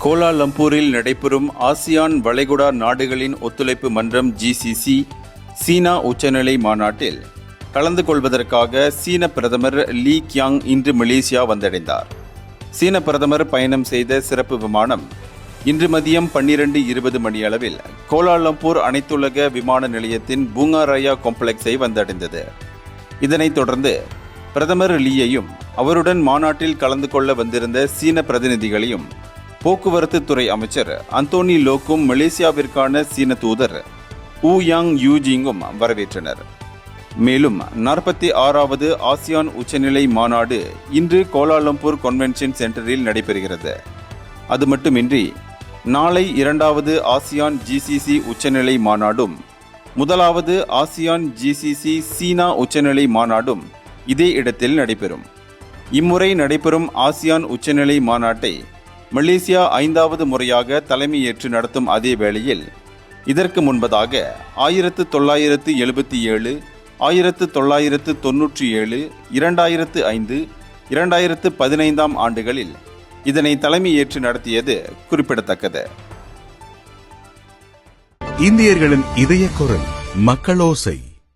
கோலாலம்பூரில் நடைபெறும் ஆசியான் வளைகுடா நாடுகளின் ஒத்துழைப்பு மன்றம் GCC சீனா உச்சநிலை மாநாட்டில் கலந்து கொள்வதற்காக சீன பிரதமர் லீ கியாங் இன்று மலேசியா வந்தடைந்தார். சீன பிரதமர் பயணம் செய்த சிறப்பு விமானம் இன்று மதியம் 12:20 மணியளவில் கோலாலம்பூர் அனைத்துலக விமான நிலையத்தின் பூங்காராயா காம்ப்ளெக்ஸை வந்தடைந்தது. இதனைத் தொடர்ந்து பிரதமர் லீயையும் அவருடன் மாநாட்டில் கலந்து கொள்ள வந்திருந்த சீன பிரதிநிதிகளையும் போக்குவரத்து துறை அமைச்சர் அந்தோனி லோக்கும் மலேசியாவிற்கான சீன தூதர் ஊ யாங் யூஜிங்கும் வரவேற்றனர். மேலும் 46வது ஆசியான் உச்சநிலை மாநாடு இன்று கோலாலம்பூர் கன்வென்ஷன் சென்டரில் நடைபெறுகிறது. அது மட்டுமின்றி நாளை 2வது ஆசியான் GCC உச்சநிலை மாநாடும் 1வது ஆசியான் GCC சீனா உச்சநிலை மாநாடும் இதே இடத்தில் நடைபெறும். இம்முறை நடைபெறும் ஆசியான் உச்சநிலை மாநாட்டை மலேசியா 5வது முறையாக தலைமையேற்று நடத்தும் அதே வேளையில் இதற்கு முன்பதாக 1977, 1997, 2005, 2015 ஆண்டுகளில் இதனை தலைமையேற்று நடத்தியது குறிப்பிடத்தக்கது. இந்தியர்களின் இதய குரல் மக்களோசை.